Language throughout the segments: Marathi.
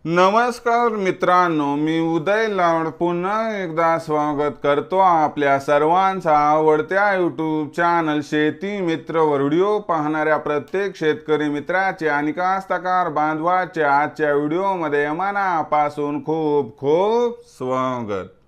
नमस्कार मित्रांनो, मी उदय लाड पुन्हा एकदा स्वागत करतो आपल्या सर्वांचा आवडत्या यूट्यूब चॅनल शेती मित्र व्हिडिओ पाहणाऱ्या प्रत्येक शेतकरी मित्राचे आणि कास्तकार बांधवाचे आजच्या व्हिडिओमध्ये मनापासून खूप खूप स्वागत।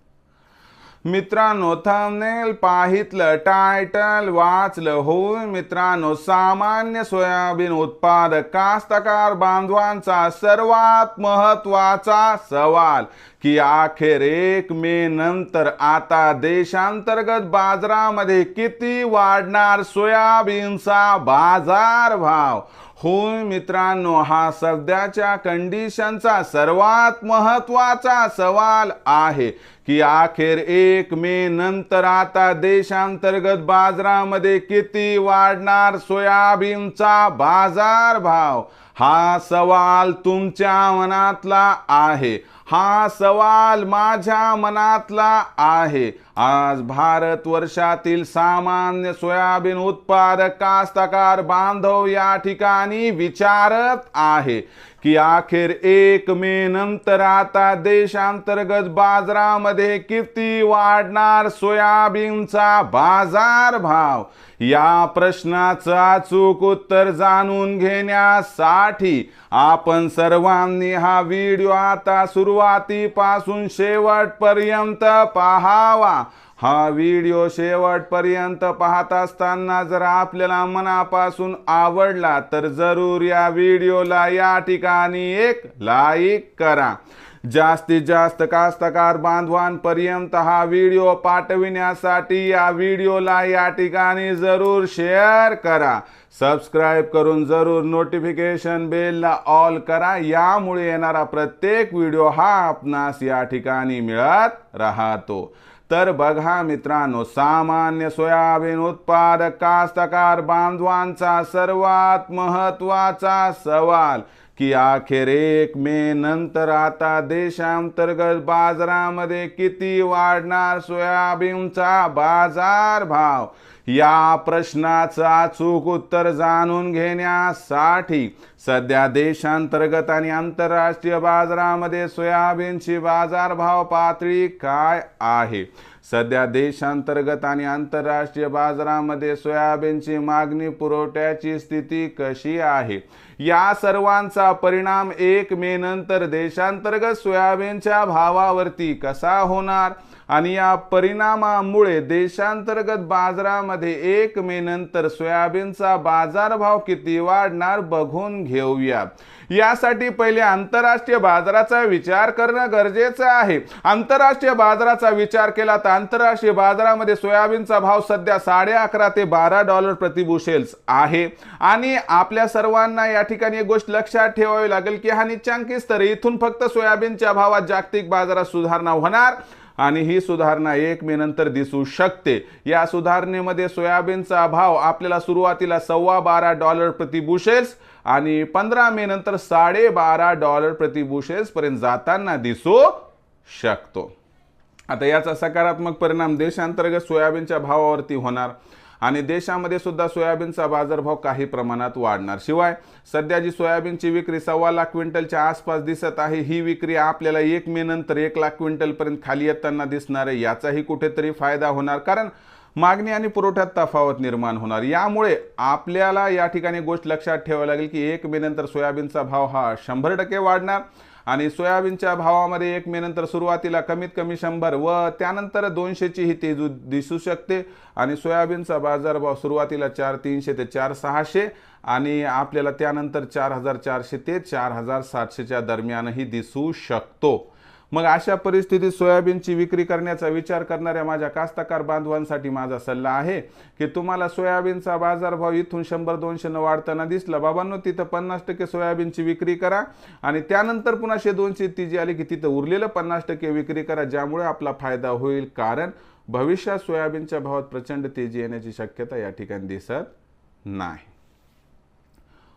मित्रांनो, थंबनेल पाहितलं, टायटल वाचलं होय मित्रांनो, सामान्य सोयाबीन उत्पादक कास्तकार बांधवांचा सर्वात महत्त्वाचा सवाल की अखेर 1 मे नंतर आता देशांतर्गत बाजारामध्ये किती वाढणार सोयाबीनचा बाजारभाव। होय मित्रांनो, हा सध्याच्या कंडिशनचा सर्वात महत्त्वाचा सवाल आहे की अखेर 1 मे नंतर आता देशांतर्गत बाजारामध्ये किती वाढणार सोयाबीनचा बाजारभाव। हा सवाल तुमच्या मनातला आहे, हा सवाल माझ्या मनातला आहे। आज भारत वर्षातील सामान्य सोयाबीन उत्पादक कास्तकार बांधव या ठिकाणी विचारत आहे की अखेर 1 मे नंतर आता देशांतर्गत बाजारामध्ये किती वाढणार सोयाबीनचा बाजारभाव। या प्रश्नाचं अचूक उत्तर जाणून घेण्यासाठी आपण सर्वांनी हा व्हिडिओ आता सुरुवातीपासून शेवटपर्यंत पाहावा। हा व्हिडिओ शेवटपर्यंत पाहत असताना जर आपल्याला मनापासून आवडला तर जरूर या व्हिडिओला या ठिकाणी एक लाईक करा। जास्तीत जास्त कास्तकार बांधवांपर्यंत हा व्हिडिओ पाठविण्यासाठी या व्हिडिओला या ठिकाणी जरूर शेअर करा। सबस्क्राइब करून जरूर नोटिफिकेशन बेलला ऑल करा, यामुळे येणारा प्रत्येक व्हिडिओ हा आपणास या ठिकाणी मिळत राहतो। तर बघा मित्रांनो, सामान्य सोयाबीन उत्पादक कास्तकार बांधवांचा सर्वात महत्त्वाचा सवाल की अखेर 1 मे नंतर आता देशांतर्गत बाजारामध्ये किती वाढणार सोयाबीनचा बाजारभाव। या प्रश्नाचं अचूक उत्तर जाणून घेण्यासाठी सध्या देशांतर्गत आणि आंतरराष्ट्रीय बाजारामध्ये सोयाबीनची बाजारभाव पातळी काय आहे। सध्या देशांतर्गत आणि आंतरराष्ट्रीय बाजारामध्ये सोयाबीनची मागणी पुरवठ्याची स्थिती कशी आहे, या सर्वांचा परिणाम 1 मे नंतर देशांतर्गत सोयाबीनच्या भावावरती कसा होणार आणि या परिणामामुळे देशांतर्गत बाजारामध्ये 1 मे नंतर सोयाबीनचा बाजारभाव किती वाढणार बघून घेऊया। यासाठी पहिले आंतरराष्ट्रीय बाजाराचा विचार करणं गरजेचं आहे। आंतरराष्ट्रीय बाजाराचा विचार केला तर आंतरराष्ट्रीय बाजारामध्ये सोयाबीनचा भाव सध्या $11.5 ते $12 प्रति बुशेल्स आहे। आणि आपल्या सर्वांना या ठिकाणी एक गोष्ट लक्षात ठेवावी लागेल की हा निश्चित स्तर, इथून फक्त सोयाबीनच्या भावात जागतिक बाजारात सुधारणा होणार आणि ही सुधारणा 1 मे नंतर दिसू शकते। या सुधारणेमध्ये सोयाबीनचा भाव आपल्याला सुरुवातीला $12.25 प्रति बुशेल्स आणि 15 मे नंतर $12.5 प्रति बुशेल्स पर्यंत जाताना दिसू शकतो। आता याचा सकारात्मक परिणाम देशांतर्गत सोयाबीनच्या भावावरती होणार आणि देशामध्ये सुद्धा सोयाबीनचा बाजारभाव काही प्रमाणात वाढणार। शिवाय सध्या जी सोयाबीनची विक्री 1.25 लाख क्विंटलच्या आसपास दिसत आहे, ही विक्री आपल्याला 1 मे नंतर 1 लाख क्विंटल पर्यंत खाली येताना दिसणार आहे। याचाही कुठेतरी फायदा होणार, कारण मागणी आणि पुरवठ्यात तफावत निर्माण होणार। यामुळे आपल्याला या ठिकाणी गोष्ट लक्षात ठेवावी लागेल की 1 मे नंतर सोयाबीनचा भाव हा 100% वाढणार आणि सोयाबीनच्या भावामध्ये 1 मे नंतर सुरुवातीला कमीत कमी 100 व त्यानंतर 200 ची ही तेजी दिसू शकते आणि सोयाबीनचा बाजारभाव सुरुवातीला 4,300 ते 4,600 आणि आपल्याला त्यानंतर 4,400 ते 4,700 च्या दरम्यानही दिसू शकतो। मग अशा परिस्थितीत सोयाबीनची विक्री करण्याचा विचार करणाऱ्या माझ्या कास्तकार बांधवांसाठी माझा सल्ला आहे की तुम्हाला सोयाबीनचा बाजारभाव इथून 100-200 न वाढताना दिसला, बाबांनो तिथं 50% सोयाबीनची विक्री करा आणि त्यानंतर पुन्हा 100-200 तेजी आली की तिथं उरलेलं 50% विक्री करा, ज्यामुळे आपला फायदा होईल। कारण भविष्यात सोयाबीनच्या भावात प्रचंड तेजी येण्याची शक्यता या ठिकाणी दिसत नाही।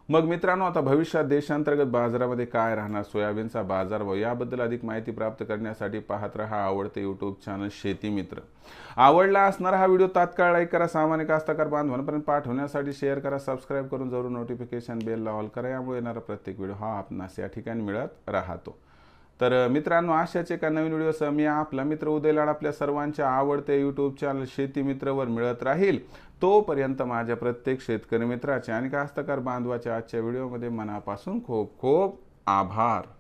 मग मित्रांनो, आता भविष्यात देशांतर्गत बाजारामध्ये काय राहणार, सोयाबीनचा बाजारभाव याबद्दल अधिक माहिती प्राप्त करण्यासाठी पाहत रहा आवडते यूट्यूब चॅनल शेती मित्र. आवडला असणारा हा व्हिडिओ तात्काळ लाईक करा, सामान्य कास्तकार बांधवांपर्यंत पाठवण्यासाठी शेअर करा, सबस्क्राईब करून जरूर नोटिफिकेशन बेल ऑल करा. यामुळे येणारा प्रत्येक व्हिडिओ हा आपणास या ठिकाणी मिळत राहतो. तर मित्रांनो, अशाच एका नवीन व्हिडिओसह मी आपला मित्र उदय लाड आपल्या सर्वांच्या आवडते यूट्यूब चॅनल शेती मित्रवर मिळत राहील. तोपर्यंत माझ्या प्रत्येक शेतकरी मित्राचे आणि कास्तकार बांधवाच्या आजच्या व्हिडिओमध्ये मनापासून खूप खूप आभार.